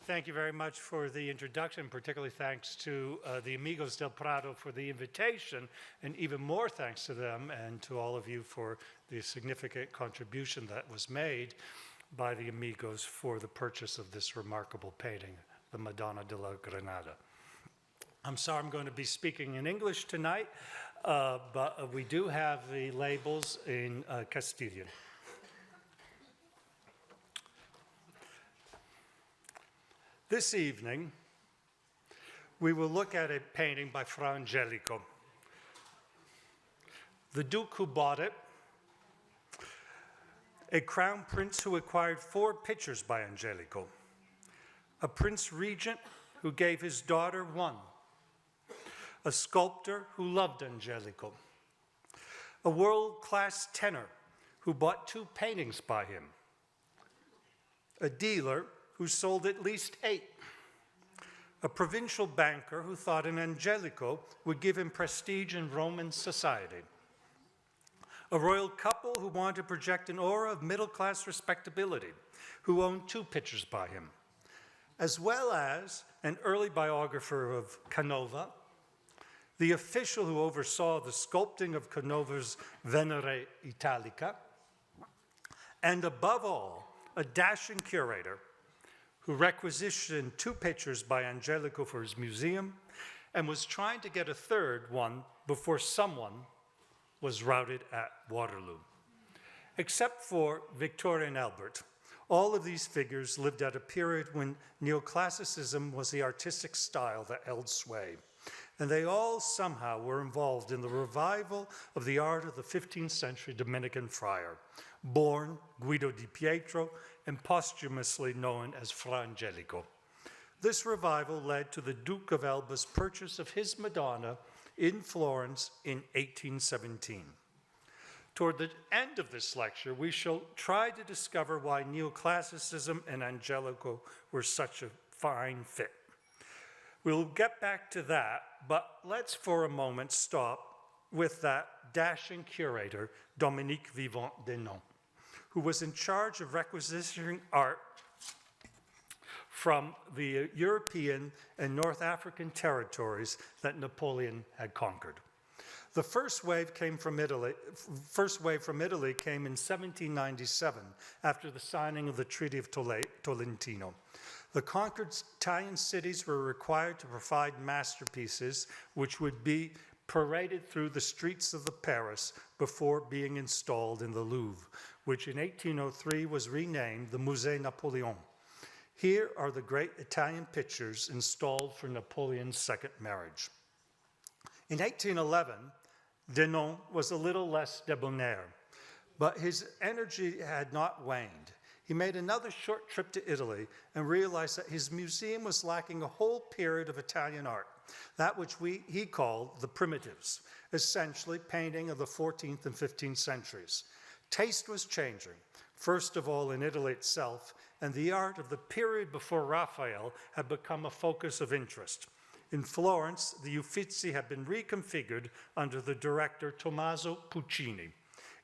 Thank you very much for the introduction, particularly thanks to the Amigos del Prado for the invitation, and even more thanks to them and to all of you for the significant contribution that was made by the Amigos for the purchase of this remarkable painting, the Madonna della Granada. I'm sorry I'm going to be speaking in English tonight, but we do have the labels in Castilian. This evening, we will look at a painting by Fra Angelico. The Duke who bought it, a crown prince who acquired 4 pictures by Angelico, a prince regent who gave his daughter 1, a sculptor who loved Angelico, a world-class tenor who bought 2 paintings by him, a dealer who sold at least 8, a provincial banker who thought an Angelico would give him prestige in Roman society, a royal couple who wanted to project an aura of middle-class respectability, who owned 2 pictures by him, as well as an early biographer of Canova, the official who oversaw the sculpting of Canova's Venere Italica, and above all, a dashing curator who requisitioned 2 pictures by Angelico for his museum and was trying to get a 3rd one before someone was routed at Waterloo. Except for Victoria and Albert, all of these figures lived at a period when neoclassicism was the artistic style that held sway, and they all somehow were involved in the revival of the art of the 15th century Dominican friar, born Guido di Pietro and posthumously known as Fra Angelico. This revival led to the Duke of Alba's purchase of his Madonna in Florence in 1817. Toward the end of this lecture, we shall try to discover why neoclassicism and Angelico were such a fine fit. We'll get back to that, but let's for a moment stop with that dashing curator, Dominique Vivant Denon, who was in charge of requisitioning art from the European and North African territories that Napoleon had conquered. The first wave from Italy came in 1797 after the signing of the Treaty of Tolentino. The conquered Italian cities were required to provide masterpieces which would be paraded through the streets of Paris before being installed in the Louvre, which in 1803 was renamed the Musée Napoléon. Here are the great Italian pictures installed for Napoleon's second marriage. In 1811, Denon was a little less debonair, but his energy had not waned. He made another short trip to Italy and realized that his museum was lacking a whole period of Italian art, that which he called the primitives, essentially painting of the 14th and 15th centuries. Taste was changing, first of all in Italy itself, and the art of the period before Raphael had become a focus of interest. In Florence, the Uffizi had been reconfigured under the director Tommaso Puccini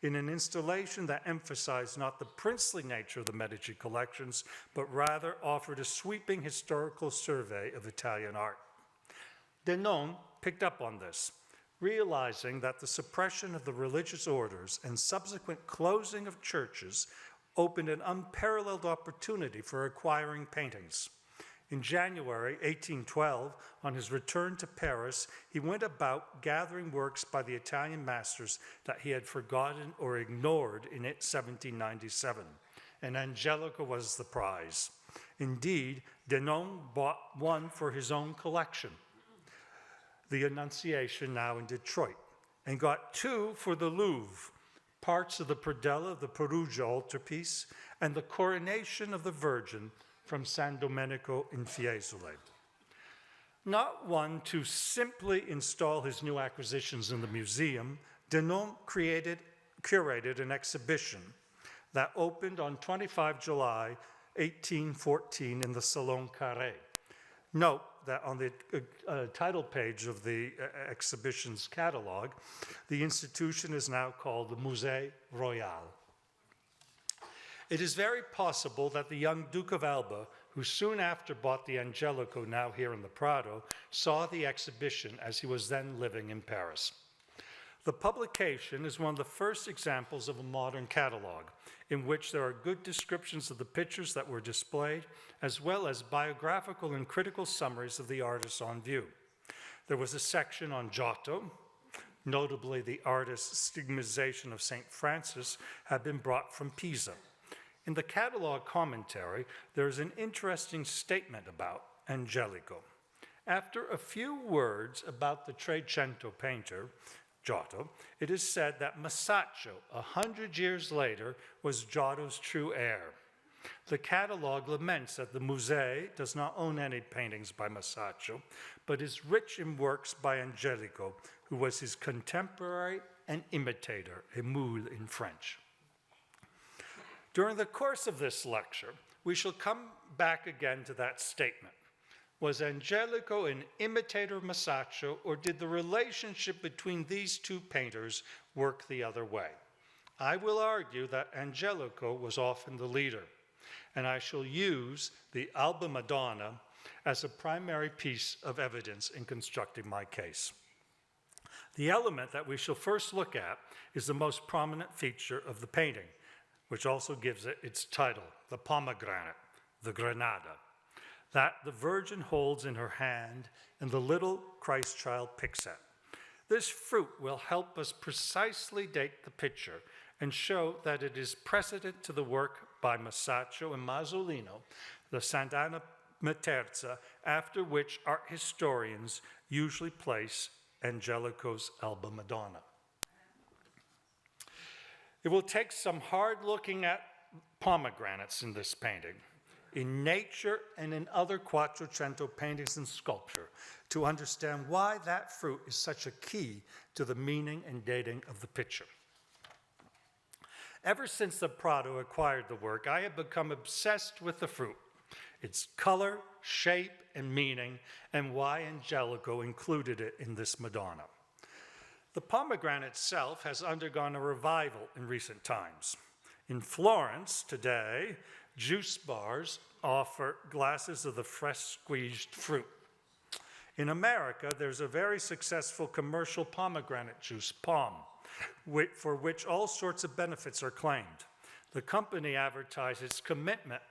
in an installation that emphasized not the princely nature of the Medici collections, but rather offered a sweeping historical survey of Italian art. Denon picked up on this, realizing that the suppression of the religious orders and subsequent closing of churches opened an unparalleled opportunity for acquiring paintings. In January 1812, on his return to Paris, he went about gathering works by the Italian masters that he had forgotten or ignored in 1797, and Angelico was the prize. Indeed, Denon bought one for his own collection, the Annunciation, now in Detroit, and got 2 for the Louvre, parts of the predella of the Perugia altarpiece, and the coronation of the Virgin from San Domenico in Fiesole. Not one to simply install his new acquisitions in the museum, Denon curated an exhibition that opened on 25 July 1814 in the Salon Carré. Note that on the title page of the exhibition's catalog, the institution is now called the Musée Royal. It is very possible that the young Duke of Alba, who who soon after bought the Angelico, now here in the Prado, saw the exhibition as he was then living in Paris. The publication is one of the first examples of a modern catalog, in which there are good descriptions of the pictures that were displayed, as well as biographical and critical summaries of the artists on view. There was a section on Giotto. Notably, the artist's stigmatization of St. Francis had been brought from Pisa. In the catalog commentary, there is an interesting statement about Angelico. After a few words about the Trecento painter, Giotto, it is said that Masaccio, 100 years later, was Giotto's true heir. The catalog laments that the Museo does not own any paintings by Masaccio, but is rich in works by Angelico, who was his contemporary and imitator, émule in French. During the course of this lecture, we shall come back again to that statement. Was Angelico an imitator of Masaccio, or did the relationship between these two painters work the other way? I will argue that Angelico was often the leader, and I shall use the Alba Madonna as a primary piece of evidence in constructing my case. The element that we shall first look at is the most prominent feature of the painting, which also gives it its title, the pomegranate, the granada, that the Virgin holds in her hand and the little Christ child picks at. This fruit will help us precisely date the picture and show that it is precedent to the work by Masaccio and Masolino, the Sant'Anna Materza, after which art historians usually place Angelico's Alba Madonna. It will take some hard looking at pomegranates in this painting, in nature and in other Quattrocento paintings and sculpture, to understand why that fruit is such a key to the meaning and dating of the picture. Ever since the Prado acquired the work, I have become obsessed with the fruit, its color, shape, and meaning, and why Angelico included it in this Madonna. The pomegranate itself has undergone a revival in recent times. In Florence today, juice bars offer glasses of the fresh squeezed fruit. In America, there's a very successful commercial pomegranate juice, POM, for which all sorts of benefits are claimed. The company advertised its commitment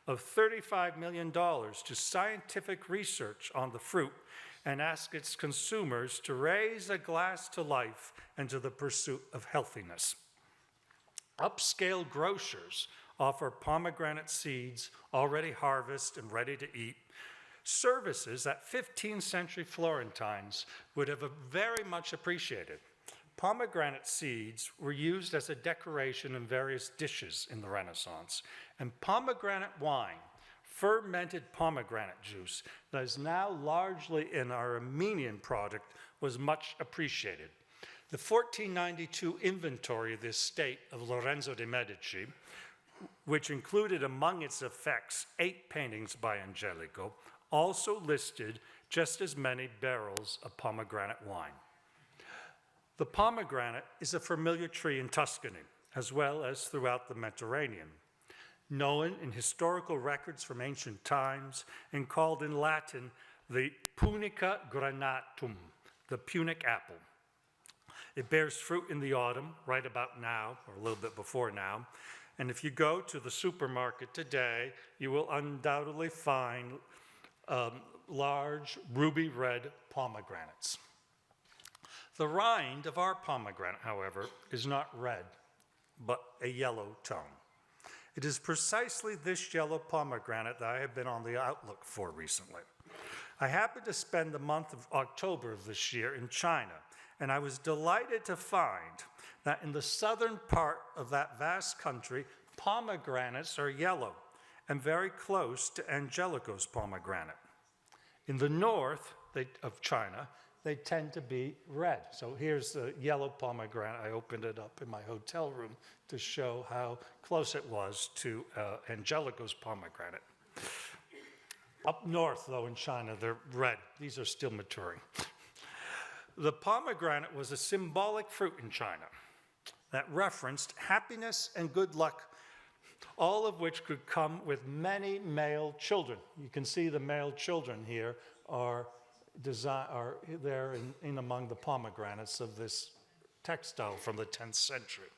of $35 million to scientific research on the fruit and asked its consumers to raise a glass to life and to the pursuit of healthiness. Upscale grocers offer pomegranate seeds already harvested and ready to eat, services that 15th century Florentines would have very much appreciated. Pomegranate seeds were used as a decoration in various dishes in the Renaissance, and pomegranate wine, fermented pomegranate juice, that is now largely in our Armenian product, was much appreciated. The 1492 inventory of the estate of Lorenzo de' Medici, which included among its effects 8 paintings by Angelico, also listed just as many barrels of pomegranate wine. The pomegranate is a familiar tree in Tuscany, as well as throughout the Mediterranean, known in historical records from ancient times and called in Latin the Punica granatum, the Punic apple. It bears fruit in the autumn, right about now, or a little bit before now, and if you go to the supermarket today, you will undoubtedly find large ruby red pomegranates. The rind of our pomegranate, however, is not red, but a yellow tone. It is precisely this yellow pomegranate that I have been on the outlook for recently. I happened to spend the month of October of this year in China, and I was delighted to find that in the southern part of that vast country, pomegranates are yellow and very close to Angelico's pomegranate. In the north of China, they tend to be red. So here's the yellow pomegranate. I opened it up in my hotel room to show how close it was to Angelico's pomegranate. Up north, though, in China, they're red. These are still maturing. The pomegranate was a symbolic fruit in China that referenced happiness and good luck all of which could come with many male children. You can see the male children here are there in among the pomegranates of this textile from the 10th century.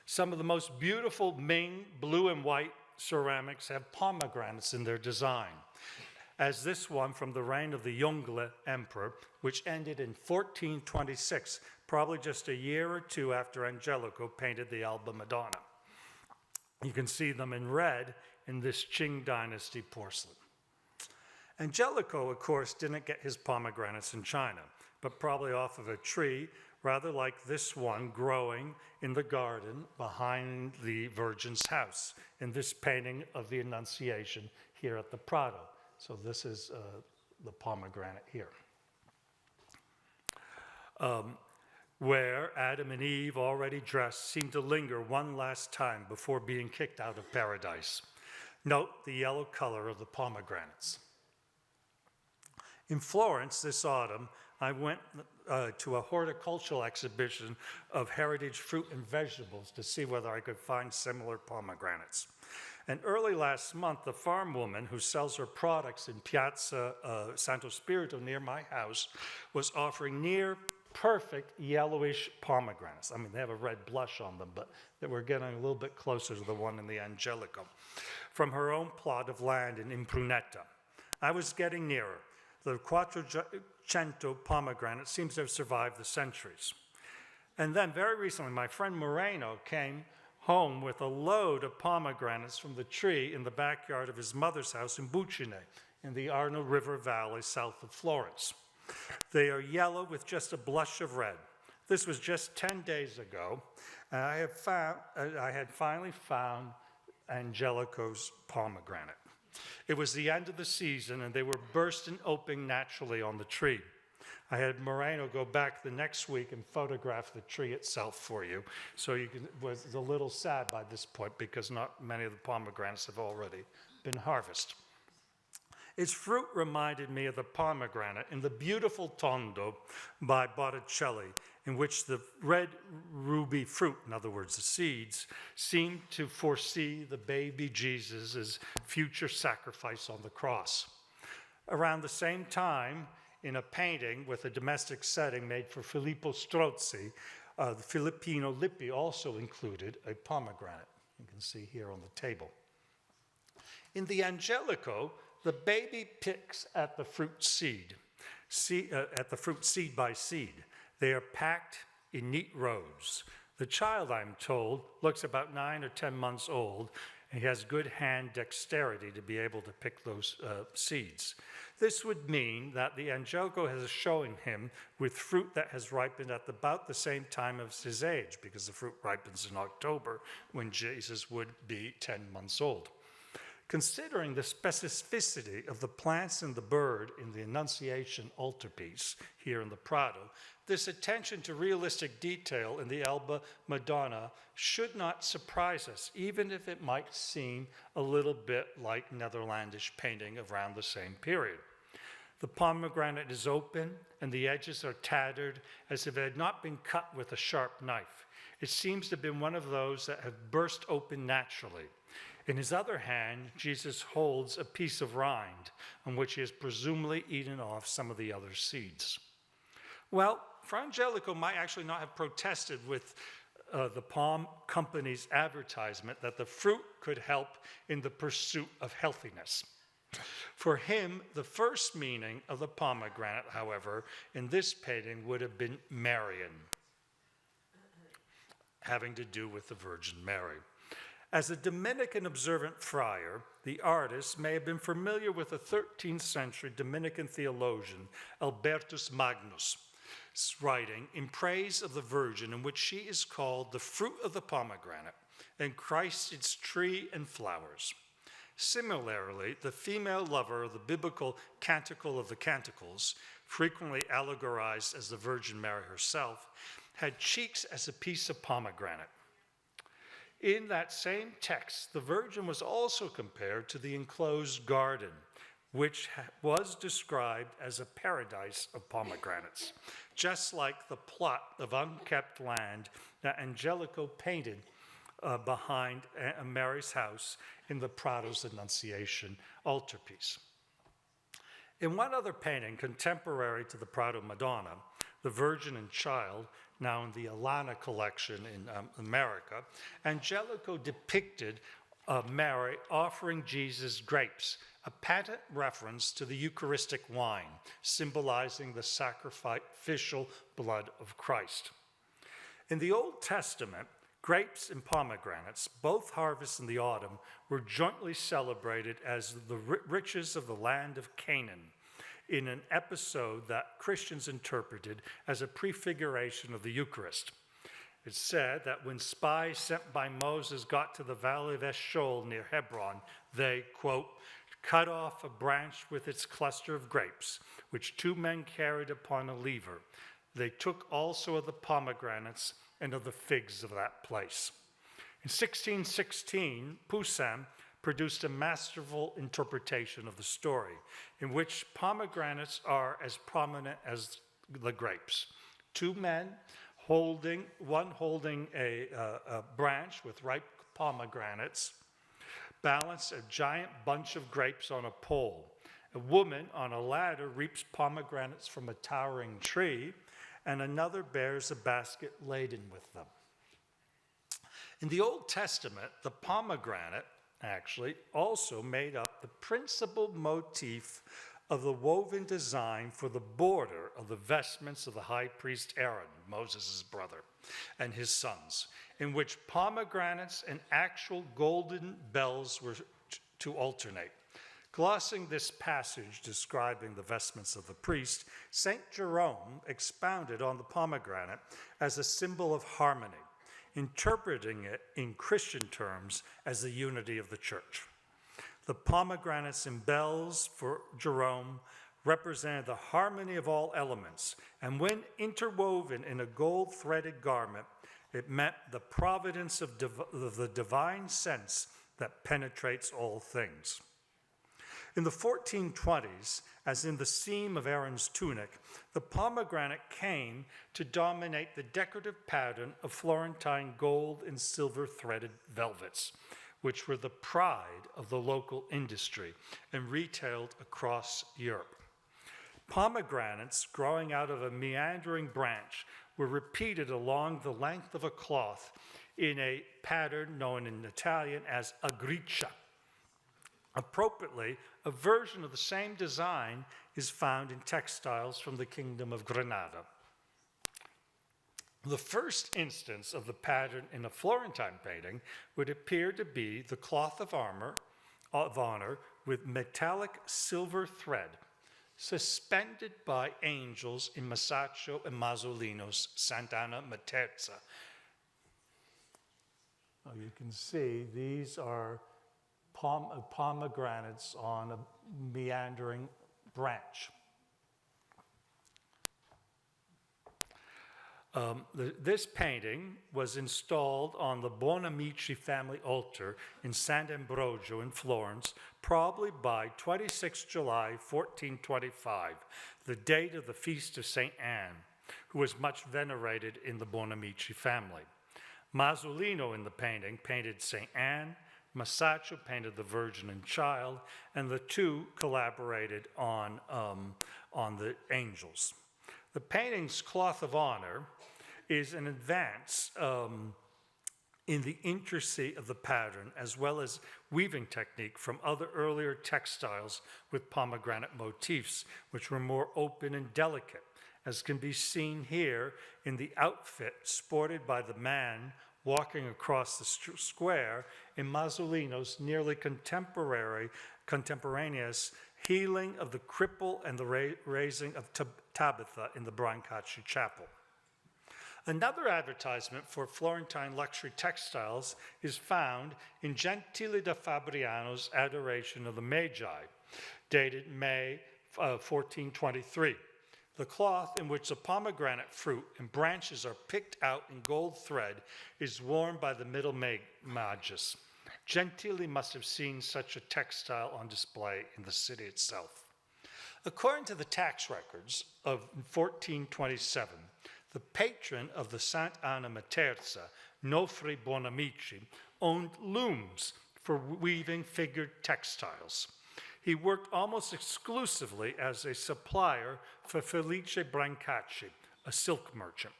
Some of the most beautiful Ming blue and white ceramics have pomegranates in their design, as this one from the reign of the Yongle Emperor, which ended in 1426, probably just a year or two after Angelico painted the Alba Madonna. You can see them in red in this Qing dynasty porcelain. Angelico, of course, didn't get his pomegranates in China, but probably off of a tree, rather like this one growing in the garden behind the Virgin's house in this painting of the Annunciation here at the Prado. So this is the pomegranate here. Where Adam and Eve, already dressed, seem to linger one last time before being kicked out of paradise. Note the yellow color of the pomegranates. In Florence this autumn, I went to a horticultural exhibition of heritage fruit and vegetables to see whether I could find similar pomegranates. And early last month, the farm woman who sells her products in Piazza Santo Spirito near my house was offering near perfect yellowish pomegranates. I mean, they have a red blush on them, but they were getting a little bit closer to the one in the Angelico, from her own plot of land in Impruneta. I was getting nearer. The Quattrocento pomegranate seems to have survived the centuries. And then very recently, my friend Moreno came home with a load of pomegranates from the tree in the backyard of his mother's house in Bucine, in the Arno River Valley south of Florence. They are yellow with just a blush of red. This was just 10 days ago, and I had finally found Angelico's pomegranate. It was the end of the season, and they were bursting open naturally on the tree. I had Moreno go back the next week and photograph the tree itself for you. So it was a little sad by this point because not many of the pomegranates have already been harvested. Its fruit reminded me of the pomegranate in the beautiful Tondo by Botticelli, in which the red ruby fruit, in other words, the seeds, seemed to foresee the baby Jesus' future sacrifice on the cross. Around the same time, in a painting with a domestic setting made for Filippo Strozzi, the Filippino Lippi also included a pomegranate. You can see here on the table. In the Angelico, the baby picks at the fruit seed by seed. They are packed in neat rows. The child, I'm told, looks about 9 or 10 months old, and he has good hand dexterity to be able to pick those seeds. This would mean that the Angelico has showing him with fruit that has ripened at about the same time as his age, because the fruit ripens in October when Jesus would be 10 months old. Considering the specificity of the plants and the bird in the Annunciation altarpiece here in the Prado, this attention to realistic detail in the Alba Madonna should not surprise us, even if it might seem a little bit like Netherlandish painting around the same period. The pomegranate is open, and the edges are tattered as if it had not been cut with a sharp knife. It seems to have been one of those that have burst open naturally. In his other hand, Jesus holds a piece of rind on which he has presumably eaten off some of the other seeds. Well, Fra Angelico might actually not have protested with the palm company's advertisement that the fruit could help in the pursuit of healthiness. For him, the first meaning of the pomegranate, however, in this painting would have been Marian, having to do with the Virgin Mary. As a Dominican observant friar, the artist may have been familiar with a 13th century Dominican theologian, Albertus Magnus, writing in praise of the Virgin, in which she is called the fruit of the pomegranate, and Christ its tree and flowers. Similarly, the female lover of the biblical Canticle of the Canticles, frequently allegorized as the Virgin Mary herself, had cheeks as a piece of pomegranate. In that same text, the Virgin was also compared to the enclosed garden, which was described as a paradise of pomegranates, just like the plot of unkept land that Angelico painted behind Mary's house in the Prado's Annunciation altarpiece. In one other painting contemporary to the Prado Madonna, the Virgin and Child, now in the Alana collection in America, Angelico depicted Mary offering Jesus grapes, a patent reference to the Eucharistic wine, symbolizing the sacrificial blood of Christ. In the Old Testament, grapes and pomegranates, both harvests in the autumn, were jointly celebrated as the riches of the land of Canaan, in an episode that Christians interpreted as a prefiguration of the Eucharist. It's said that when spies sent by Moses got to the valley of Eshcol near Hebron, they, quote, cut off a branch with its cluster of grapes, which 2 men carried upon a lever. They took also of the pomegranates and of the figs of that place. In 1616, Poussin produced a masterful interpretation of the story, in which pomegranates are as prominent as the grapes. 2 men, one holding a branch with ripe pomegranates, balance a giant bunch of grapes on a pole. A woman on a ladder reaps pomegranates from a towering tree, and another bears a basket laden with them. In the Old Testament, the pomegranate actually also made up the principal motif of the woven design for the border of the vestments of the high priest Aaron, Moses' brother, and his sons, in which pomegranates and actual golden bells were to alternate. Glossing this passage describing the vestments of the priest, St. Jerome expounded on the pomegranate as a symbol of harmony, interpreting it in Christian terms as the unity of the church. The pomegranates and bells for Jerome represented the harmony of all elements, and when interwoven in a gold-threaded garment, it meant the providence of the divine sense that penetrates all things. In the 1420s, as in the seam of Aaron's tunic, the pomegranate came to dominate the decorative pattern of Florentine gold and silver threaded velvets, which were the pride of the local industry and retailed across Europe. Pomegranates growing out of a meandering branch were repeated along the length of a cloth in a pattern known in Italian as a griccia. Appropriately, a version of the same design is found in textiles from the Kingdom of Granada. The first instance of the pattern in a Florentine painting would appear to be the cloth of honor with metallic silver thread, suspended by angels in Masaccio and Masolino's Sant'Anna Materza. You can see these are pomegranates on a meandering branch. This painting was installed on the Bonamici family altar in Sant'Ambrogio in Florence, probably by 26 July 1425, the date of the feast of St. Anne, who was much venerated in the Bonamici family. Masolino in the painting painted St. Anne, Masaccio painted the Virgin and Child, and the two collaborated on the angels. The painting's cloth of honor is an advance in the intricacy of the pattern, as well as weaving technique from other earlier textiles with pomegranate motifs, which were more open and delicate, as can be seen here in the outfit sported by the man walking across the square in Masolino's nearly contemporaneous healing of the cripple and the raising of Tabitha in the Brancacci Chapel. Another advertisement for Florentine luxury textiles is found in Gentile da Fabriano's Adoration of the Magi, dated May 1423. The cloth in which the pomegranate fruit and branches are picked out in gold thread is worn by the middle magus. Gentili must have seen such a textile on display in the city itself. According to the tax records of 1427, the patron of the Sant'Anna Materza, Nofri Bonamici, owned looms for weaving figured textiles. He worked almost exclusively as a supplier for Felice Brancacci, a silk merchant.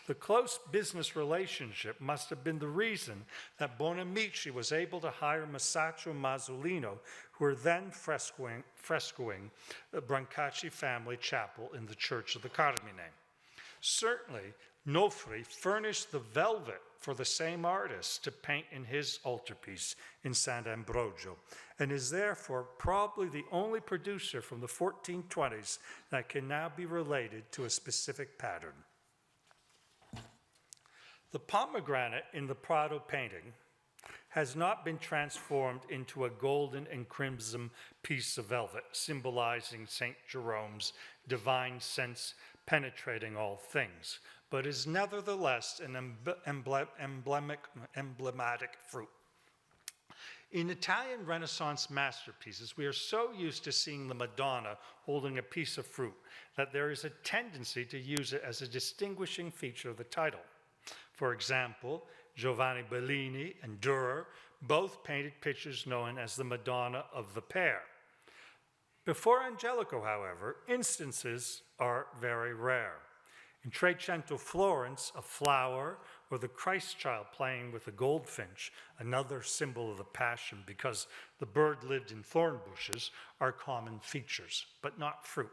The close business relationship must have been the reason that Bonamici was able to hire Masaccio Mazzolino, who were then frescoing the Brancacci family chapel in the Church of the Carmine. Certainly, Nofri furnished the velvet for the same artist to paint in his altarpiece in Sant'Ambrogio, and is therefore probably the only producer from the 1420s that can now be related to a specific pattern. The pomegranate in the Prado painting has not been transformed into a golden and crimson piece of velvet, symbolizing St. Jerome's divine sense penetrating all things, but is nevertheless an emblematic fruit. In Italian Renaissance masterpieces, we are so used to seeing the Madonna holding a piece of fruit that there is a tendency to use it as a distinguishing feature of the title. For example, Giovanni Bellini and Dürer both painted pictures known as the Madonna of the Pear. Before Angelico, however, instances are very rare. In Trecento, Florence, a flower or the Christ child playing with a goldfinch, another symbol of the Passion because the bird lived in thorn bushes, are common features, but not fruit.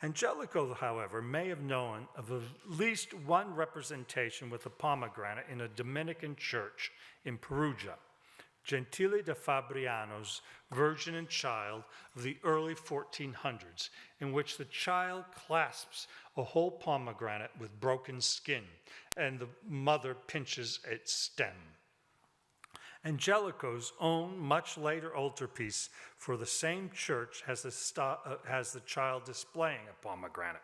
Angelico, however, may have known of at least one representation with a pomegranate in a Dominican church in Perugia, Gentile da Fabriano's Virgin and Child of the early 1400s, in which the child clasps a whole pomegranate with broken skin, and the mother pinches its stem. Angelico's own much later altarpiece for the same church has the child displaying a pomegranate.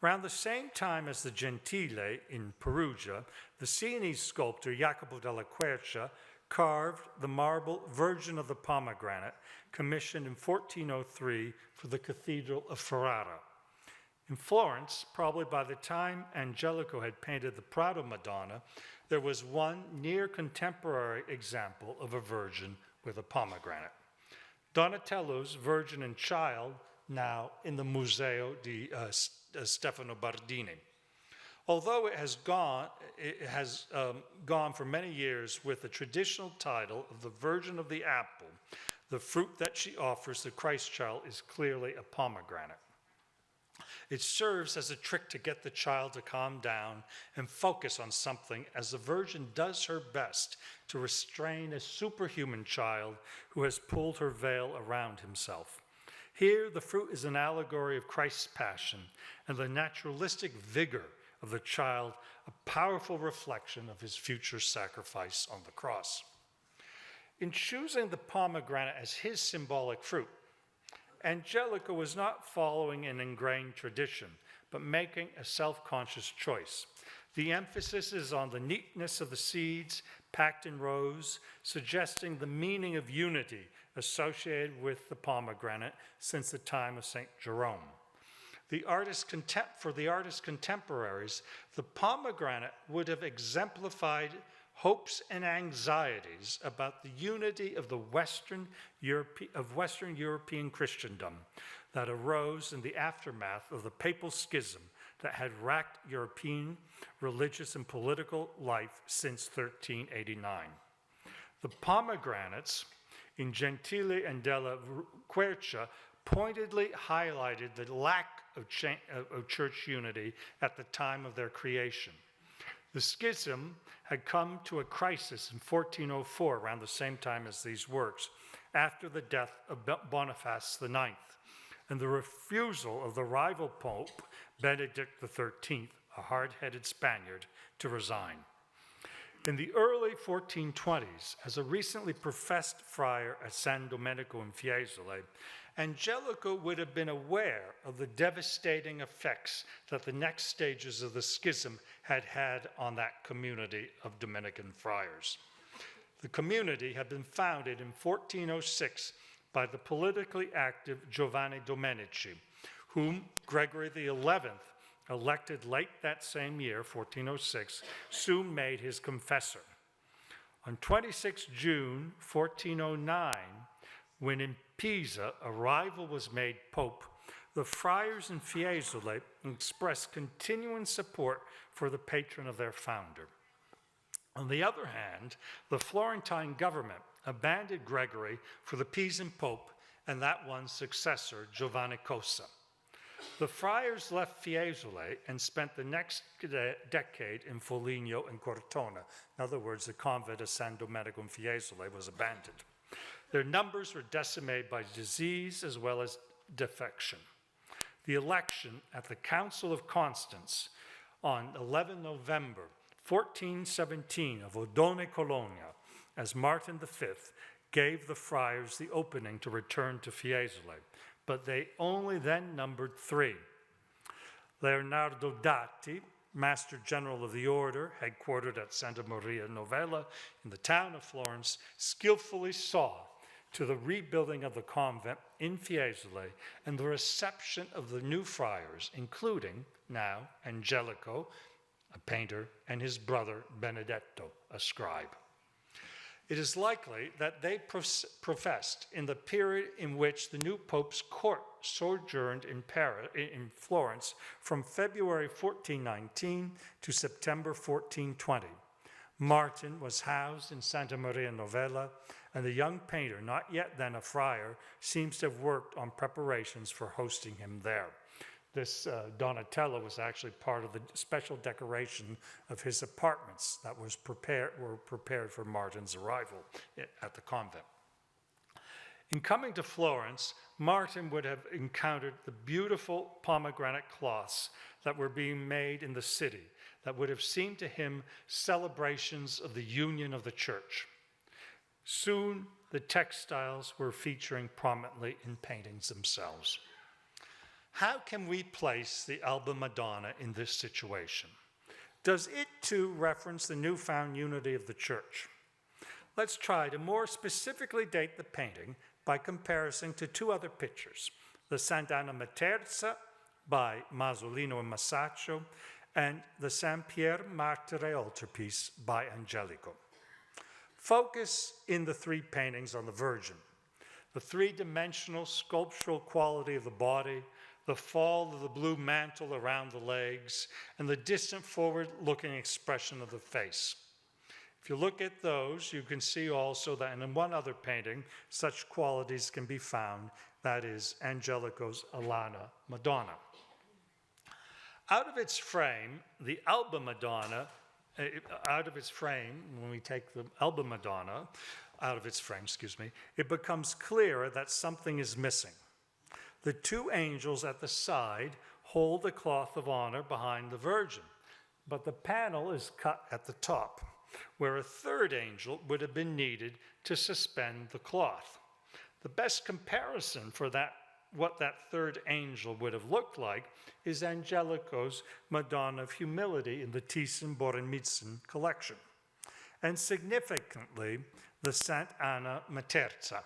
Around the same time as the Gentile in Perugia, the Sienese sculptor Jacopo della Quercia carved the marble Virgin of the Pomegranate, commissioned in 1403 for the Cathedral of Ferrara. In Florence, probably by the time Angelico had painted the Prado Madonna, there was one near contemporary example of a virgin with a pomegranate. Donatello's Virgin and Child, now in the Museo di Stefano Bardini. Although it has gone for many years with the traditional title of the Virgin of the Apple, the fruit that she offers the Christ child is clearly a pomegranate. It serves as a trick to get the child to calm down and focus on something, as the Virgin does her best to restrain a superhuman child who has pulled her veil around himself. Here, the fruit is an allegory of Christ's passion and the naturalistic vigor of the child, a powerful reflection of his future sacrifice on the cross. In choosing the pomegranate as his symbolic fruit, Angelico was not following an ingrained tradition, but making a self-conscious choice. The emphasis is on the neatness of the seeds packed in rows, suggesting the meaning of unity associated with the pomegranate since the time of St. Jerome. For the artist's contemporaries, the pomegranate would have exemplified hopes and anxieties about the unity of Western European Christendom that arose in the aftermath of the papal schism that had racked European religious and political life since 1389. The pomegranates in Gentile and della Quercia pointedly highlighted the lack of church unity at the time of their creation. The schism had come to a crisis in 1404, around the same time as these works, after the death of Boniface IX, and the refusal of the rival Pope, Benedict XIII, a hard-headed Spaniard, to resign. In the early 1420s, as a recently professed friar at San Domenico in Fiesole, Angelico would have been aware of the devastating effects that the next stages of the schism had had on that community of Dominican friars. The community had been founded in 1406 by the politically active Giovanni Domenici, whom Gregory XI elected late that same year, 1406, soon made his confessor. On 26 June 1409, when in Pisa a rival was made pope, the friars in Fiesole expressed continuing support for the patron of their founder. On the other hand, the Florentine government abandoned Gregory for the Pisan pope and that one's successor, Giovanni Cosa. The friars left Fiesole and spent the next decade in Foligno and Cortona. In other words, the convent of San Domenico in Fiesole was abandoned. Their numbers were decimated by disease as well as defection. The election at the Council of Constance on 11 November 1417 of Odone Colonia as Martin V gave the friars the opening to return to Fiesole, but they only then numbered 3. Leonardo Dati, Master General of the Order, headquartered at Santa Maria Novella in the town of Florence, skillfully saw to the rebuilding of the convent in Fiesole and the reception of the new friars, including now Angelico, a painter, and his brother Benedetto, a scribe. It is likely that they professed in the period in which the new pope's court sojourned in Florence from February 1419 to September 1420. Martin was housed in Santa Maria Novella, and the young painter, not yet then a friar, seems to have worked on preparations for hosting him there. This Donatello was actually part of the special decoration of his apartments that were prepared for Martin's arrival at the convent. In coming to Florence, Martin would have encountered the beautiful pomegranate cloths that were being made in the city that would have seemed to him celebrations of the union of the church. Soon, the textiles were featuring prominently in paintings themselves. How can we place the Alba Madonna in this situation? Does it too reference the newfound unity of the church? Let's try to more specifically date the painting by comparison to 2 other pictures, the Sant'Anna Materza by Masolino and Masaccio, and the San Pier Martire altarpiece by Angelico. Focus in the 3 paintings on the Virgin, the 3-dimensional sculptural quality of the body, the fall of the blue mantle around the legs, and the distant forward-looking expression of the face. If you look at those, you can see also that in one other painting, such qualities can be found, that is Angelico's Alana Madonna. Out of its frame, the Alba Madonna, when we take the Alba Madonna out of its frame, it becomes clearer that something is missing. The 2 angels at the side hold the cloth of honor behind the Virgin, but the panel is cut at the top, where a 3rd angel would have been needed to suspend the cloth. The best comparison for what that 3rd angel would have looked like is Angelico's Madonna of Humility in the Thyssen-Bornemiszen collection, and significantly, the Sant'Anna Materza.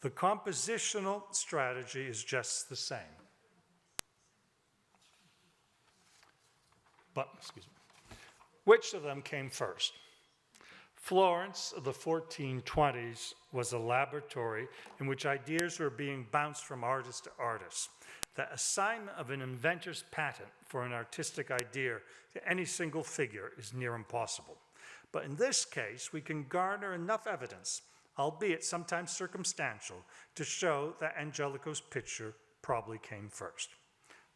The compositional strategy is just the same. But, which of them came first? Florence of the 1420s was a laboratory in which ideas were being bounced from artist to artist. The assignment of an inventor's patent for an artistic idea to any single figure is near impossible. But in this case, we can garner enough evidence, albeit sometimes circumstantial, to show that Angelico's picture probably came first.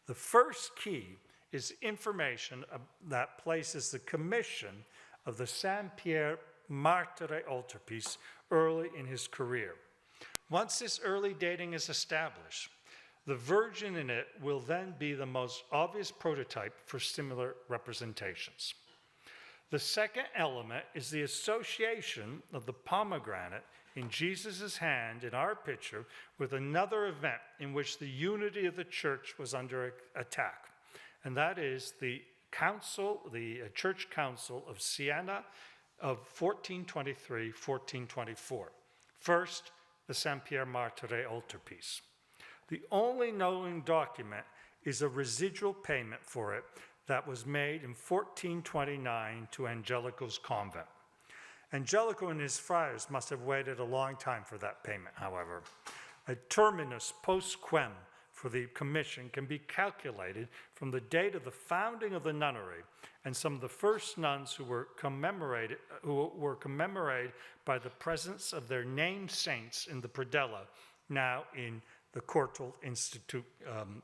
The first key is information that places the commission of the San Pier Martire altarpiece early in his career. Once this early dating is established, the Virgin in it will then be the most obvious prototype for similar representations. The second element is the association of the pomegranate in Jesus' hand in our picture with another event in which the unity of the church was under attack, and that is the Church Council of Siena of 1423-1424. First, the San Pier Martire altarpiece. The only known document is a residual payment for it that was made in 1429 to Angelico's convent. Angelico and his friars must have waited a long time for that payment, however. A terminus post quem for the commission can be calculated from the date of the founding of the nunnery, and some of the first nuns who were commemorated by the presence of their named saints in the predella, now in the Courtauld Institute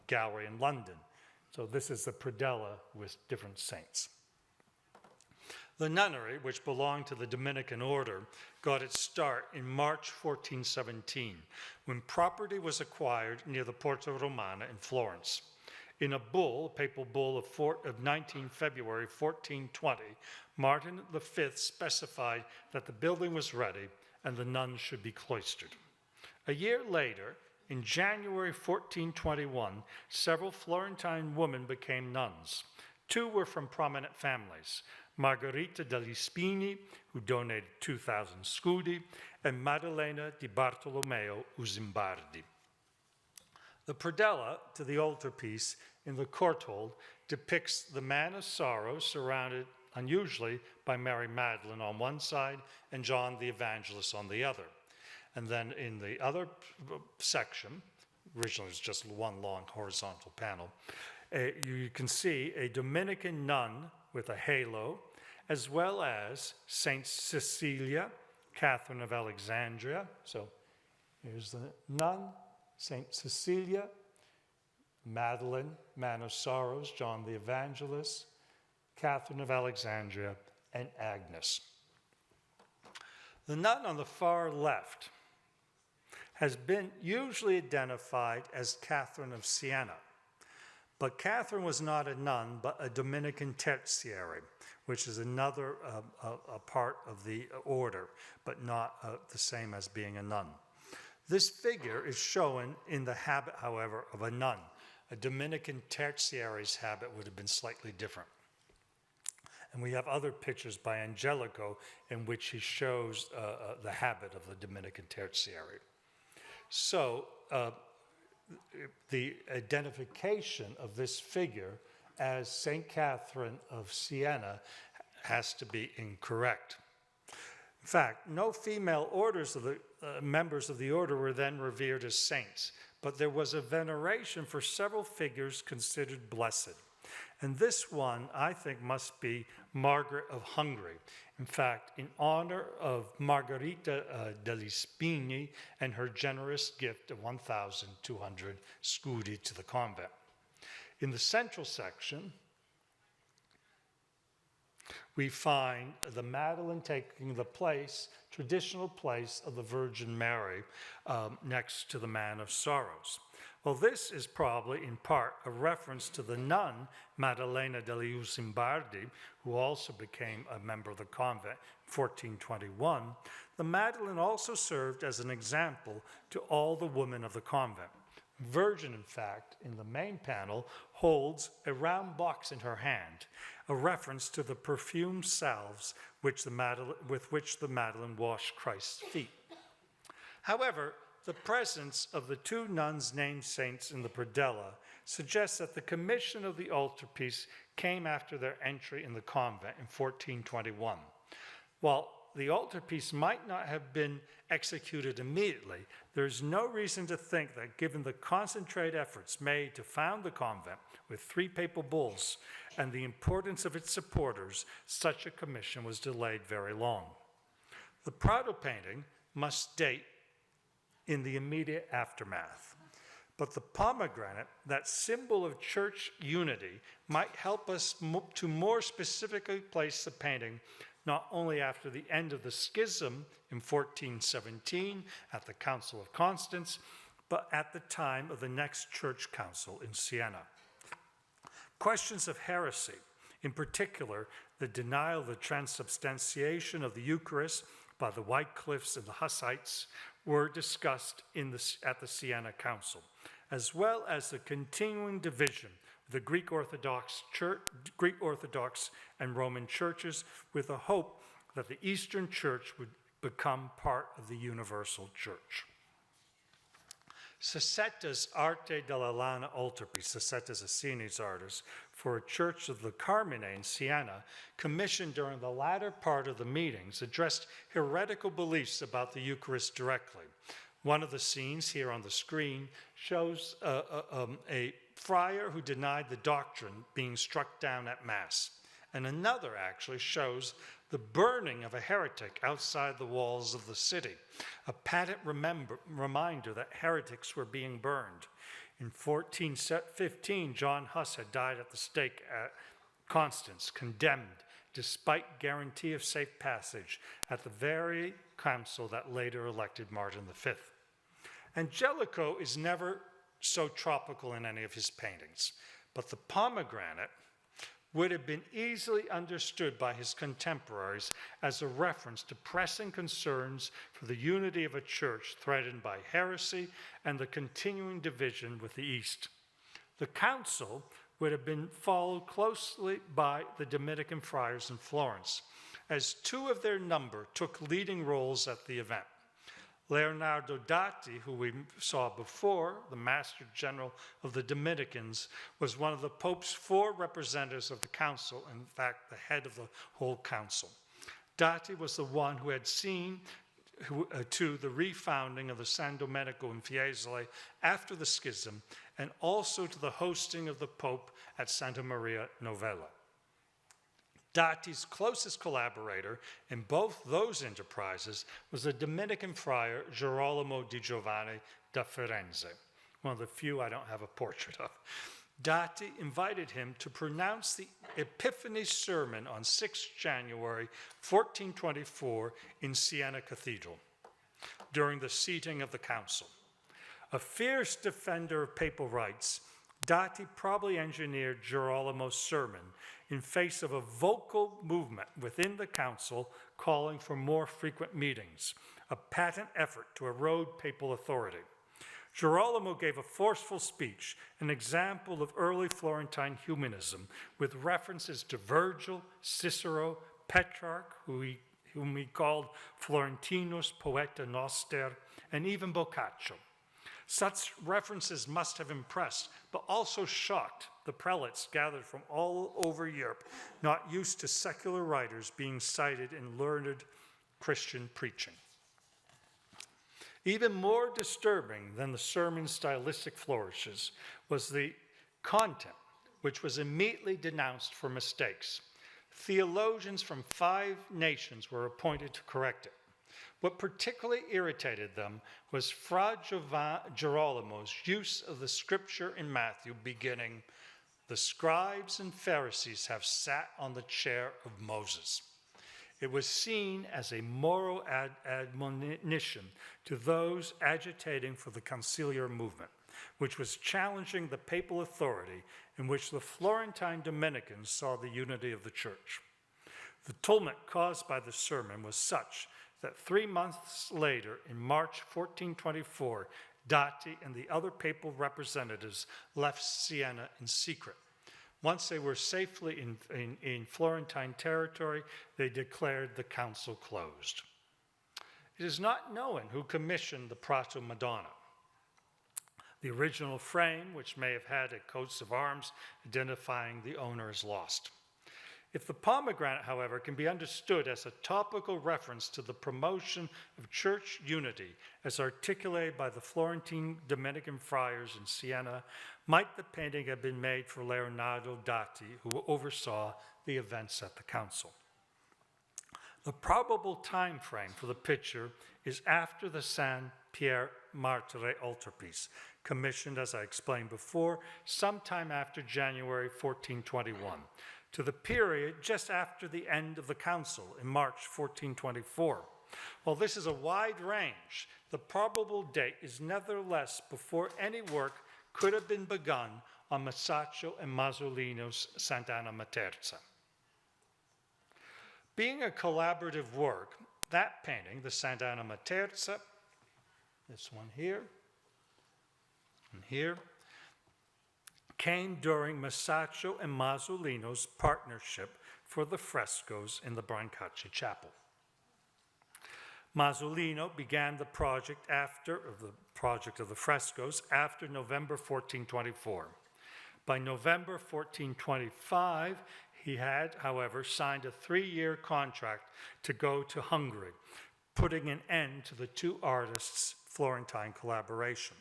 Gallery in London. So this is the predella with different saints. The nunnery, which belonged to the Dominican order, got its start in March 1417, when property was acquired near the Porta Romana in Florence. In a bull, a papal bull of 19 February 1420, Martin V specified that the building was ready and the nuns should be cloistered. A year later, in January 1421, several Florentine women became nuns. Two were from prominent families, Margherita degli Spini, who donated 2,000 scudi, and Maddalena di Bartolomeo Usimbardi. The predella to the altarpiece in the Courtauld depicts the Man of Sorrows surrounded unusually by Mary Magdalene on one side and John the Evangelist on the other. And then in the other section, originally it was just one long horizontal panel, you can see a Dominican nun with a halo, as well as Saint Cecilia, Catherine of Alexandria. So here's the nun, Saint Cecilia, Madeline, Man of Sorrows, John the Evangelist, Catherine of Alexandria, and Agnes. The nun on the far left has been usually identified as Catherine of Siena. But Catherine was not a nun, but a Dominican tertiary, which is another a part of the order, but not the same as being a nun. This figure is shown in the habit, however, of a nun. A Dominican tertiary's habit would have been slightly different. And we have other pictures by Angelico in which he shows the habit of the Dominican tertiary. So the identification of this figure as St. Catherine of Siena has to be incorrect. In fact, no female orders of the members of the order were then revered as saints, but there was a veneration for several figures considered blessed. And this one, I think, must be Margaret of Hungary. In fact, in honor of Margherita degli Spini and her generous gift of 1,200 scudi to the convent. In the central section, we find the Madeleine taking the traditional place of the Virgin Mary next to the Man of Sorrows. Well, this is probably in part a reference to the nun, Maddalena degli Usimbardi, who also became a member of the convent in 1421. The Madeleine also served as an example to all the women of the convent. Virgin, in fact, in the main panel, holds a round box in her hand, a reference to the perfumed salves with which the Madeleine washed Christ's feet. However, the presence of the two nuns named saints in the predella suggests that the commission of the altarpiece came after their entry in the convent in 1421. While the altarpiece might not have been executed immediately, there is no reason to think that given the concentrated efforts made to found the convent with 3 papal bulls and the importance of its supporters, such a commission was delayed very long. The Prado painting must date in the immediate aftermath. But the pomegranate, that symbol of church unity, might help us to more specifically place the painting not only after the end of the schism in 1417 at the Council of Constance, but at the time of the next church council in Siena. Questions of heresy, in particular the denial of the transubstantiation of the Eucharist by the Wycliffes and the Hussites, were discussed at the Siena Council, as well as the continuing division of the Greek Orthodox and Roman churches, with a hope that the Eastern Church would become part of the universal church. Sassetta's Arte della Lana altarpiece, Sassetta's a Sienese artist, for a church of the Carmine in Siena, commissioned during the latter part of the meetings, addressed heretical beliefs about the Eucharist directly. One of the scenes here on the screen shows a friar who denied the doctrine being struck down at Mass. And another actually shows the burning of a heretic outside the walls of the city, a patent reminder that heretics were being burned. In 1415, John Huss had died at the stake at Constance, condemned, despite guarantee of safe passage, at the very council that later elected Martin V. Angelico is never so tropical in any of his paintings, but the pomegranate would have been easily understood by his contemporaries as a reference to pressing concerns for the unity of a church threatened by heresy and the continuing division with the East. The council would have been followed closely by the Dominican friars in Florence, as two of their number took leading roles at the event. Leonardo Dati, who we saw before, the Master General of the Dominicans, was one of the Pope's 4 representatives of the council, in fact, the head of the whole council. Dati was the one who had seen to the refounding of the San Domenico in Fiesole after the schism, and also to the hosting of the Pope at Santa Maria Novella. Dati's closest collaborator in both those enterprises was the Dominican friar Girolamo di Giovanni da Firenze, one of the few I don't have a portrait of. Dati invited him to pronounce the Epiphany sermon on 6 January 1424 in Siena Cathedral during the seating of the council. A fierce defender of papal rights, Dati probably engineered Girolamo's sermon in face of a vocal movement within the council calling for more frequent meetings, a patent effort to erode papal authority. Girolamo gave a forceful speech, an example of early Florentine humanism, with references to Virgil, Cicero, Petrarch, whom he called Florentinus poeta noster, and even Boccaccio. Such references must have impressed, but also shocked the prelates gathered from all over Europe, not used to secular writers being cited in learned Christian preaching. Even more disturbing than the sermon's stylistic flourishes was the content, which was immediately denounced for mistakes. Theologians from 5 nations were appointed to correct it. What particularly irritated them was Fra Girolamo's use of the scripture in Matthew beginning, "The scribes and Pharisees have sat on the chair of Moses." It was seen as a moral admonition to those agitating for the conciliar movement, which was challenging the papal authority in which the Florentine Dominicans saw the unity of the church. The tumult caused by the sermon was such that 3 months later, in March 1424, Dati and the other papal representatives left Siena in secret. Once they were safely in Florentine territory, they declared the council closed. It is not known who commissioned the Prato Madonna. The original frame, which may have had a coat of arms identifying the owner, is lost. If the pomegranate, however, can be understood as a topical reference to the promotion of church unity as articulated by the Florentine Dominican friars in Siena, might the painting have been made for Leonardo Dati, who oversaw the events at the council. The probable time frame for the picture is after the San Pier Martire altarpiece, commissioned, as I explained before, sometime after January 1421. To the period just after the end of the council in March 1424. While this is a wide range, the probable date is nevertheless before any work could have been begun on Masaccio and Masolino's Sant'Anna Materza. Being a collaborative work, that painting, the Sant'Anna Materza, this one here, and here, came during Masaccio and Masolino's partnership for the frescoes in the Brancacci Chapel. Masolino began the project of the frescoes after November 1424. By November 1425, he had, however, signed a 3-year contract to go to Hungary, putting an end to the two artists' Florentine collaboration.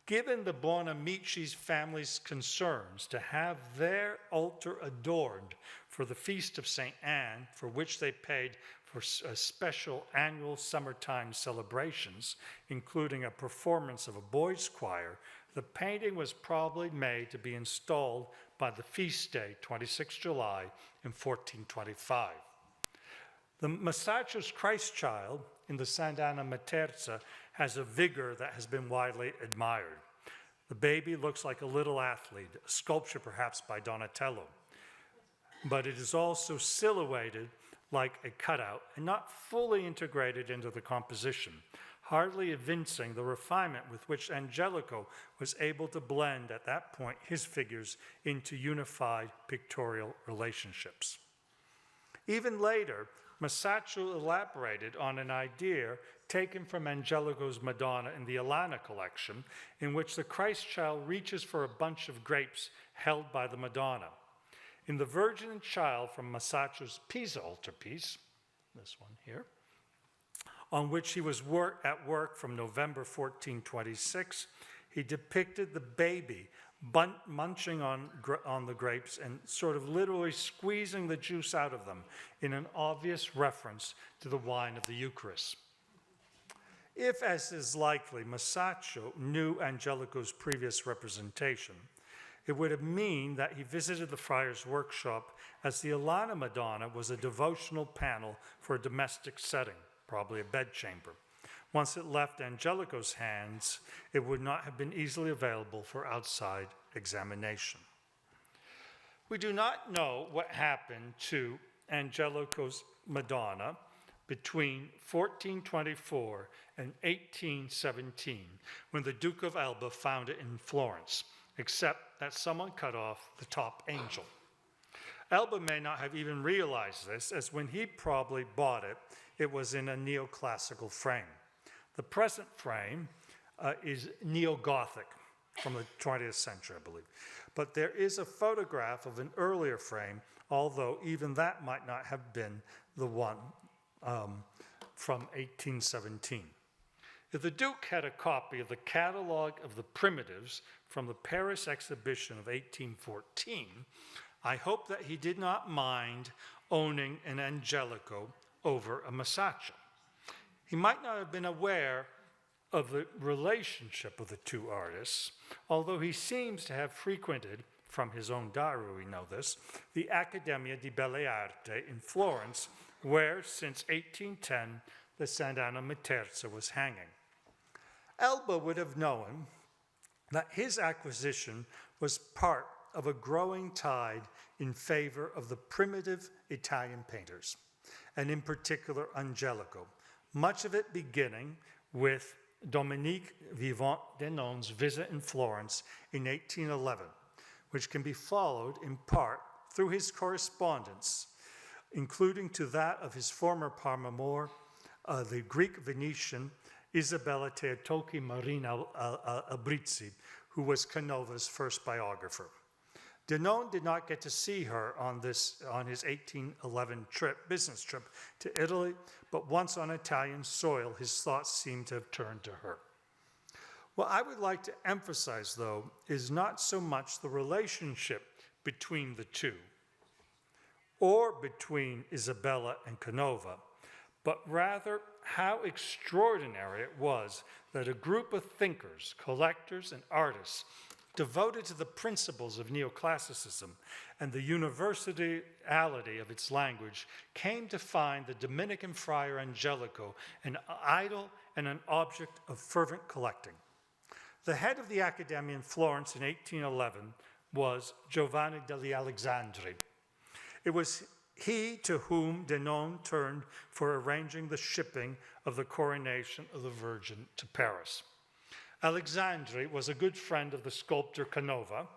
Given the Buonamici family's concerns to have their altar adorned for the Feast of St. Anne, for which they paid for special annual summertime celebrations, including a performance of a boys' choir, the painting was probably made to be installed by the feast day, 26 July, in 1425. The Masaccios Christ child in the Sant'Anna Materza has a vigor that has been widely admired. The baby looks like a little athlete, a sculpture perhaps by Donatello, but it is also silhouetted like a cutout and not fully integrated into the composition, hardly evincing the refinement with which Angelico was able to blend at that point his figures into unified pictorial relationships. Even later, Masaccio elaborated on an idea taken from Angelico's Madonna in the Alana collection, in which the Christ child reaches for a bunch of grapes held by the Madonna. In the Virgin and Child from Masaccio's Pisa altarpiece, this one here, on which he was at work from November 1426, he depicted the baby munching on the grapes and sort of literally squeezing the juice out of them in an obvious reference to the wine of the Eucharist. If, as is likely, Masaccio knew Angelico's previous representation, it would mean that he visited the friar's workshop, as the Alana Madonna was a devotional panel for a domestic setting, probably a bedchamber. Once it left Angelico's hands, it would not have been easily available for outside examination. We do not know what happened to Angelico's Madonna between 1424 and 1817, when the Duke of Alba found it in Florence, except that someone cut off the top angel. Alba may not have even realized this, as when he probably bought it, it was in a neoclassical frame. The present frame is neo-Gothic from the 20th century, I believe. But there is a photograph of an earlier frame, although even that might not have been the one from 1817. If the Duke had a copy of the Catalogue of the Primitives from the Paris exhibition of 1814, I hope that he did not mind owning an Angelico over a Masaccio. He might not have been aware of the relationship of the two artists, although he seems to have frequented, from his own diary we know this, the Accademia di Belle Arti in Florence, where, since 1810, the Sant'Anna Materza was hanging. Alba would have known that his acquisition was part of a growing tide in favor of the primitive Italian painters, and in particular Angelico, much of it beginning with Dominique Vivant Denon's visit in Florence in 1811, which can be followed in part through his correspondence, including to that of his former paramour, the Greek Venetian Isabella Teotocchi Marina Abruzzi, who was Canova's first biographer. Denon did not get to see her on his 1811 business trip to Italy, but once on Italian soil, his thoughts seemed to have turned to her. What I would like to emphasize, though, is not so much the relationship between the two, or between Isabella and Canova, but rather how extraordinary it was that a group of thinkers, collectors, and artists devoted to the principles of neoclassicism and the universality of its language came to find the Dominican friar Angelico an idol and an object of fervent collecting. The head of the Accademia in Florence in 1811 was Giovanni degli Alexandri. It was he to whom Denon turned for arranging the shipping of the coronation of the Virgin to Paris. Alexandri was a good friend of the sculptor Canova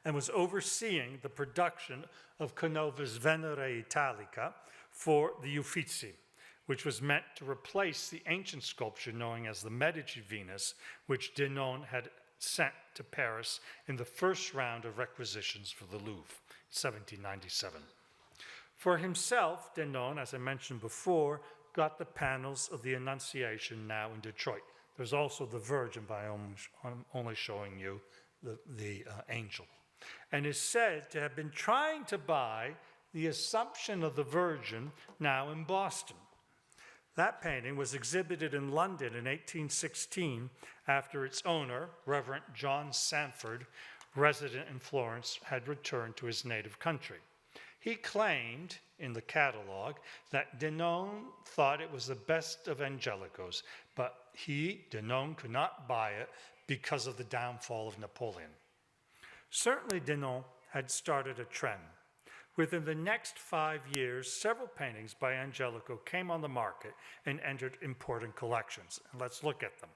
and was overseeing the production of Canova's Venere Italica for the Uffizi, which was meant to replace the ancient sculpture known as the Medici Venus, which Denon had sent to Paris in the first round of requisitions for the Louvre, 1797. For himself, Denon, as I mentioned before, got the panels of the Annunciation now in Detroit. There's also the Virgin, but I'm only showing you the angel. And is said to have been trying to buy the Assumption of the Virgin now in Boston. That painting was exhibited in London in 1816 after its owner, Reverend John Sanford, resident in Florence, had returned to his native country. He claimed in the catalog that Denon thought it was the best of Angelicos, but he, Denon, could not buy it because of the downfall of Napoleon. Certainly Denon had started a trend. Within the next 5 years, several paintings by Angelico came on the market and entered important collections. And let's look at them.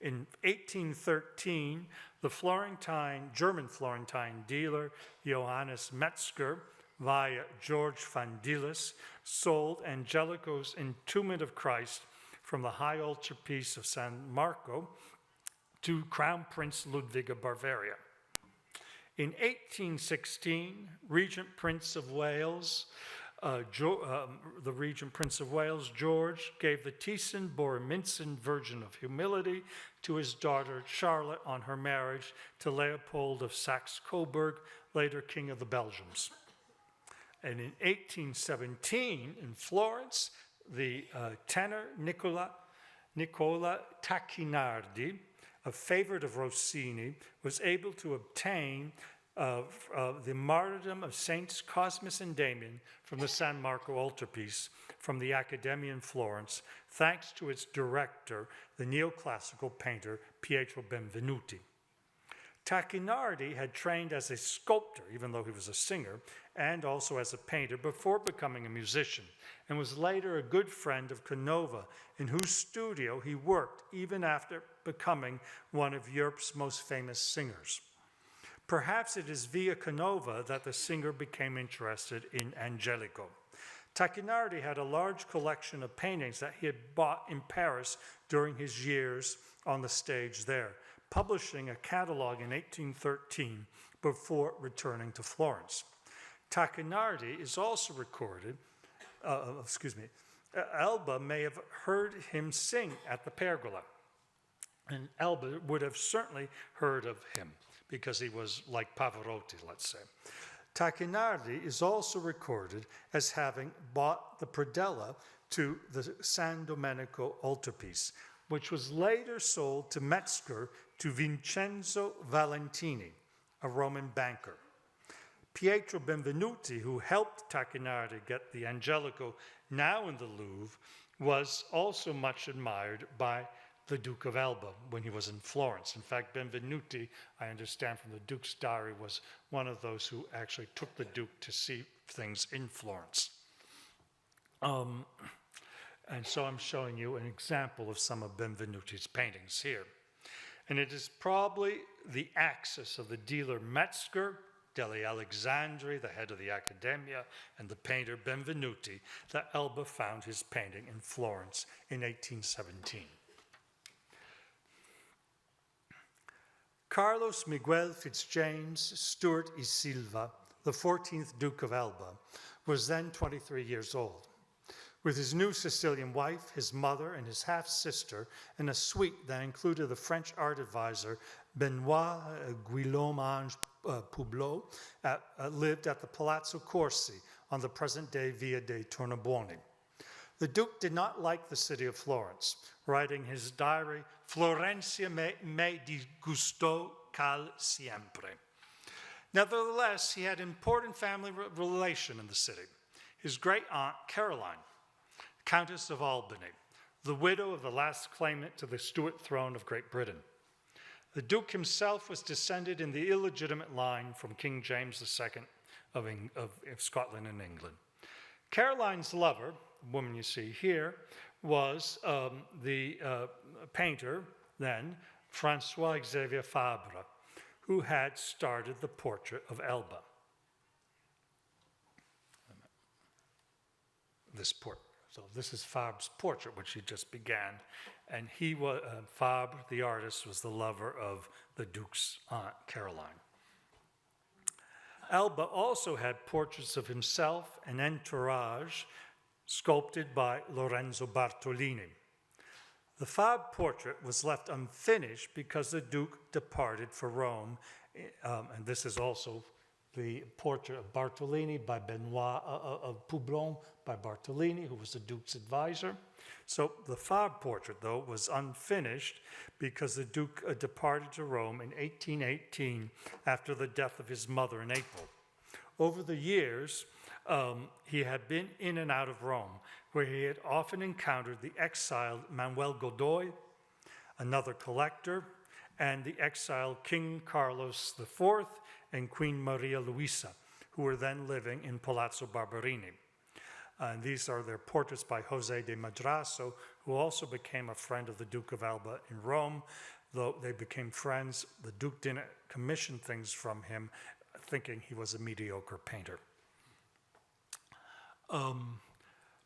In 1813, the German Florentine dealer Johannes Metzger, via George van Dillis, sold Angelico's Entombment of Christ from the high altarpiece of San Marco to Crown Prince Ludwig of Bavaria. In 1816, Regent Prince of Wales, George, gave the Thyssen-Boromintsen Virgin of Humility to his daughter Charlotte on her marriage to Leopold of Saxe-Coburg, later King of the Belgians. And in 1817, in Florence, the tenor Nicola Tacchinardi, a favorite of Rossini, was able to obtain the martyrdom of Saints Cosmas and Damian from the San Marco altarpiece from the Accademia in Florence, thanks to its director, the neoclassical painter Pietro Benvenuti. Tacchinardi had trained as a sculptor, even though he was a singer, and also as a painter before becoming a musician, and was later a good friend of Canova, in whose studio he worked even after becoming one of Europe's most famous singers. Perhaps it is via Canova that the singer became interested in Angelico. Tacchinardi had a large collection of paintings that he had bought in Paris during his years on the stage there, publishing a catalog in 1813 before returning to Florence. Tacchinardi is also recorded, Elba may have heard him sing at the pergola, and Elba would have certainly heard of him because he was like Pavarotti, let's say. Tacchinardi is also recorded as having bought the predella to the San Domenico altarpiece, which was later sold to Metzger to Vincenzo Valentini, a Roman banker. Pietro Benvenuti, who helped Tacchinardi get the Angelico now in the Louvre, was also much admired by the Duke of Alba when he was in Florence. In fact, Benvenuti, I understand from the Duke's diary, was one of those who actually took the Duke to see things in Florence. And so I'm showing you an example of some of Benvenuti's paintings here. And it is probably the axis of the dealer Metzger, degli Alexandri, the head of the Accademia, and the painter Benvenuti, that Elba found his painting in Florence in 1817. Carlos Miguel Fitzjames Stuart y Silva, the 14th Duke of Alba, was then 23 years old. With his new Sicilian wife, his mother, and his half-sister, and a suite that included the French art advisor Benoit Guillaume-Ange Publot, lived at the Palazzo Corsi on the present-day Via dei Tornabuoni. The Duke did not like the city of Florence, writing his diary, Florencia me disgustò cal siempre. Nevertheless, he had important family relation in the city. His great-aunt, Caroline, Countess of Albany, the widow of the last claimant to the Stuart throne of Great Britain. The Duke himself was descended in the illegitimate line from King James II of Scotland and England. Caroline's lover, the woman you see here, was the painter then, François Xavier Fabre, who had started the portrait of Elba. This portrait, So this is Fabre's portrait, which he just began. And he was, Fabre, the artist, was the lover of the Duke's aunt, Caroline. Alba also had portraits of himself and entourage sculpted by Lorenzo Bartolini. The Fabre portrait was left unfinished because the Duke departed for Rome, and this is also the portrait of Bartolini by Benoit of Poublon by Bartolini, who was the Duke's advisor. So the Fabre portrait, though, was unfinished because the Duke departed to Rome in 1818 after the death of his mother in April. Over the years, he had been in and out of Rome, where he had often encountered the exiled Manuel Godoy, another collector, and the exiled King Carlos IV and Queen Maria Luisa, who were then living in Palazzo Barberini. And these are their portraits by José de Madrazo, who also became a friend of the Duke of Alba in Rome. Though they became friends, the Duke didn't commission things from him, thinking he was a mediocre painter.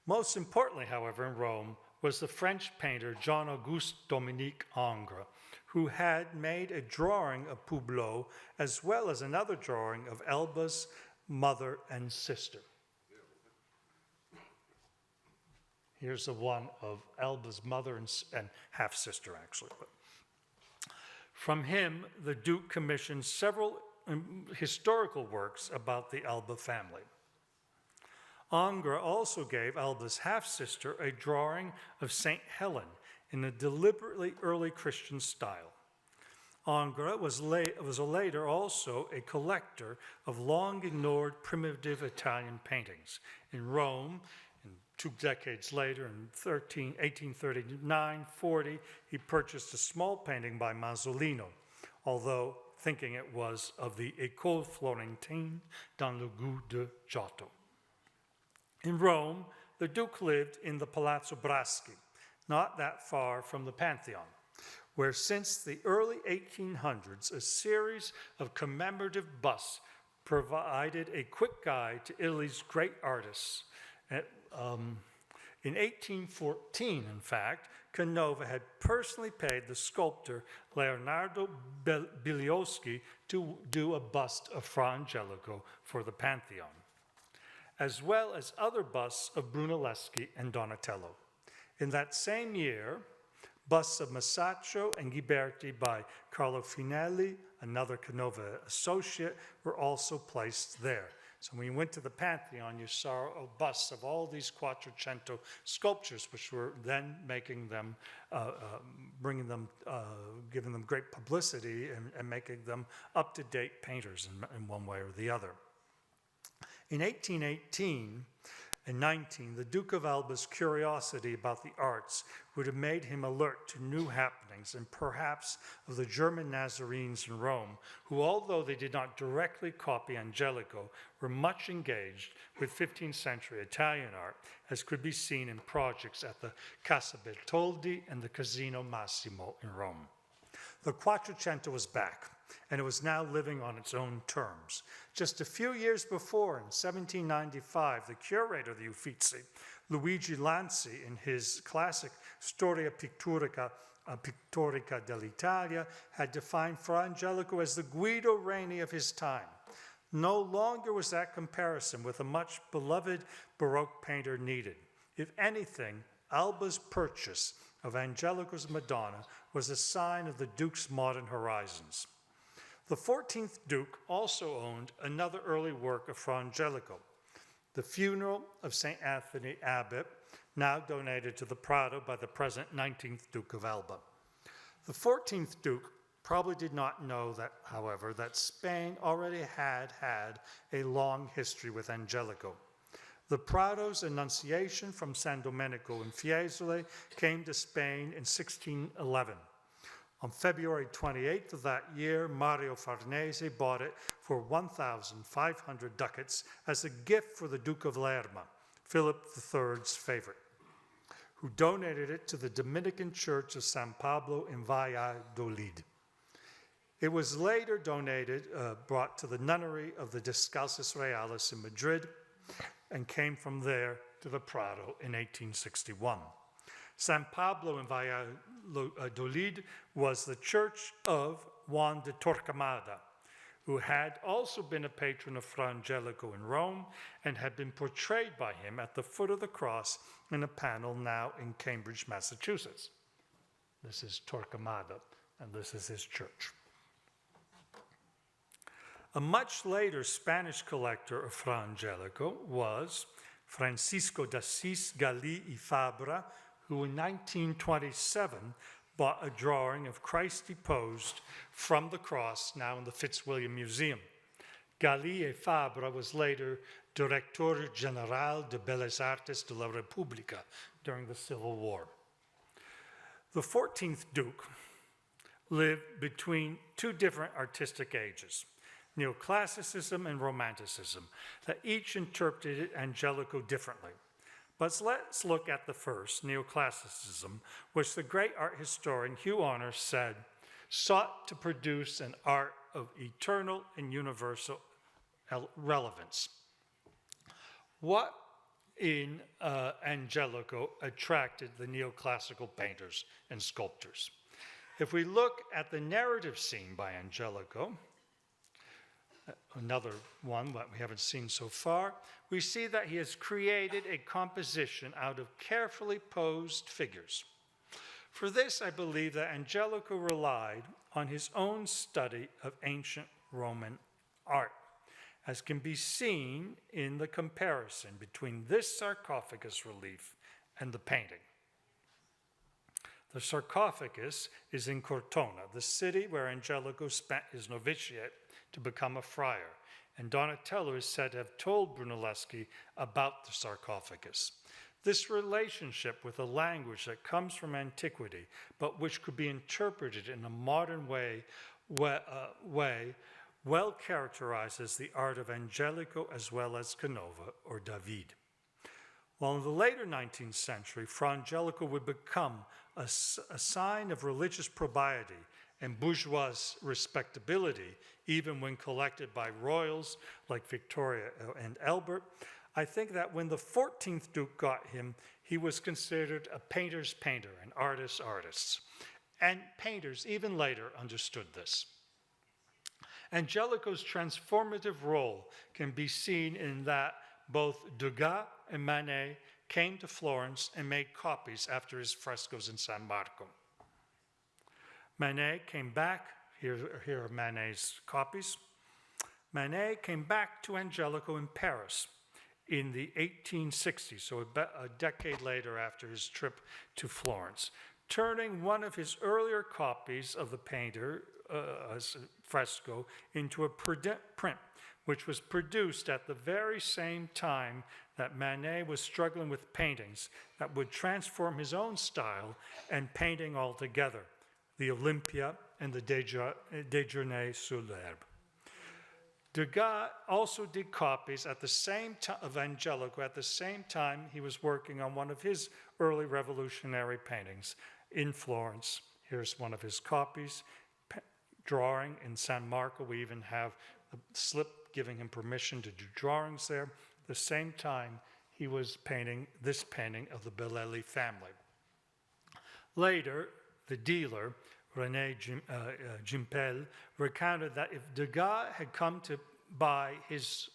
Most importantly, however, in Rome was the French painter Jean-Auguste Dominique Ingres, who had made a drawing of Poublot as well as another drawing of Alba's mother and sister. Here's the one of Alba's mother and half-sister, actually. But from him, the Duke commissioned several historical works about the Alba family. Ingres also gave Alba's half-sister a drawing of St. Helen in a deliberately early Christian style. Ingres was later also a collector of long-ignored primitive Italian paintings. In Rome, 2 decades later, in 1839-40, he purchased a small painting by Masolino, although thinking it was of the École Florentine dans le goût de Giotto. In Rome, the Duke lived in the Palazzo Braschi, not that far from the Pantheon, where since the early 1800s, a series of commemorative busts provided a quick guide to Italy's great artists. In 1814, in fact, Canova had personally paid the sculptor Leonardo Bilioschi to do a bust of Fra Angelico for the Pantheon, as well as other busts of Brunelleschi and Donatello. In that same year, busts of Masaccio and Ghiberti by Carlo Finelli, another Canova associate, were also placed there. So when you went to the Pantheon, you saw busts of all these Quattrocento sculptures, which were then making them, giving them great publicity and making them up-to-date painters in one way or the other. In 1818 and 19, the Duke of Alba's curiosity about the arts would have made him alert to new happenings, and perhaps of the German Nazarenes in Rome, who, although they did not directly copy Angelico, were much engaged with 15th century Italian art, as could be seen in projects at the Casa Bertoldi and the Casino Massimo in Rome. The Quattrocento was back, and it was now living on its own terms. Just a few years before, in 1795, the curator of the Uffizi, Luigi Lanzi, in his classic Storia Pittorica dell'Italia, had defined Fra Angelico as the Guido Reni of his time. No longer was that comparison with a much beloved Baroque painter needed. If anything, Alba's purchase of Angelico's Madonna was a sign of the Duke's modern horizons. The 14th Duke also owned another early work of Fra Angelico, the Funeral of St. Anthony Abbot, now donated to the Prado by the present 19th Duke of Alba. The 14th Duke probably did not know that, however, that Spain already had a long history with Angelico. The Prado's Annunciation from San Domenico in Fiesole came to Spain in 1611. On February 28th of that year, Mario Farnese bought it for 1,500 ducats as a gift for the Duke of Lerma, Philip III's favorite, who donated it to the Dominican Church of San Pablo in Valladolid. It was later brought to the nunnery of the Descalzas Reales in Madrid, and came from there to the Prado in 1861. San Pablo in Valladolid was the church of Juan de Torquemada, who had also been a patron of Fra Angelico in Rome and had been portrayed by him at the foot of the cross in a panel now in Cambridge, Massachusetts. This is Torquemada, and this is his church. A much later Spanish collector of Fra Angelico was Francisco de Assis Gali y Fabra, who in 1927 bought a drawing of Christ deposed from the cross, now in the Fitzwilliam Museum. Gali y Fabra was later Director General de Bellas Artes de la República during the Civil War. The 14th Duke lived between two different artistic ages, Neoclassicism and Romanticism, that each interpreted Angelico differently. But let's look at the first, Neoclassicism, which the great art historian Hugh Honor said sought to produce an art of eternal and universal relevance. What in Angelico attracted the neoclassical painters and sculptors? If we look at the narrative scene by Angelico, another one that we haven't seen so far, we see that he has created a composition out of carefully posed figures. For this, I believe that Angelico relied on his own study of ancient Roman art, as can be seen in the comparison between this sarcophagus relief and the painting. The sarcophagus is in Cortona, the city where Angelico spent his novitiate to become a friar, and Donatello is said to have told Brunelleschi about the sarcophagus. This relationship with a language that comes from antiquity, but which could be interpreted in a modern way well characterizes the art of Angelico as well as Canova or David. While in the later 19th century, Fra Angelico would become a sign of religious propriety and bourgeois respectability, even when collected by royals like Victoria and Albert, I think that when the 14th Duke got him, he was considered a painter's painter, an artist's artist. And painters, even later, understood this. Angelico's transformative role can be seen in that both Degas and Manet came to Florence and made copies after his frescoes in San Marco. Manet came back, here are Manet's copies. Manet came back to Angelico in Paris in the 1860s, so a decade later after his trip to Florence, turning one of his earlier copies of the painter fresco into a print, which was produced at the very same time that Manet was struggling with paintings that would transform his own style and painting altogether, the Olympia and the Déjeuner sur l'herbe. Degas also did copies at the same time of Angelico at the same time he was working on one of his early revolutionary paintings in Florence. Here's one of his copies, drawing in San Marco. We even have a slip giving him permission to do drawings there. At the same time, he was painting this painting of the Bellelli family. Later, the dealer, René Gimpel, recounted that if Degas had come to buy his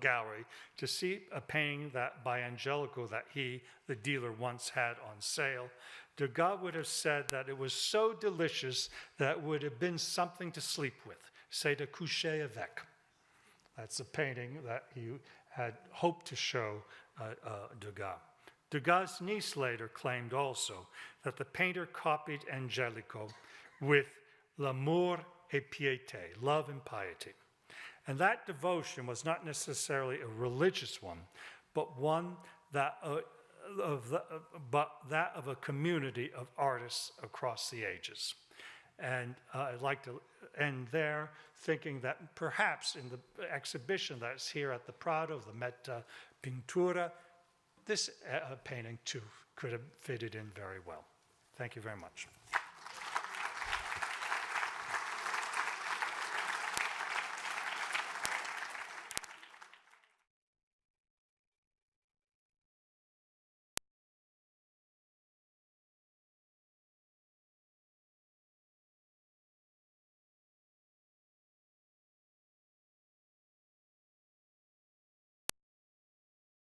gallery to see a painting that by Angelico that he, the dealer, once had on sale, Degas would have said that it was so delicious that it would have been something to sleep with, c'est de coucher avec. That's a painting that he had hoped to show Degas. Degas' niece later claimed also that the painter copied Angelico with l'amour et piété, love and piety. And that devotion was not necessarily a religious one, but one that of a community of artists across the ages. And I'd like to end there, thinking that perhaps in the exhibition that's here at the Prado, the Meta Pintura, this painting too could have fitted in very well. Thank you very much.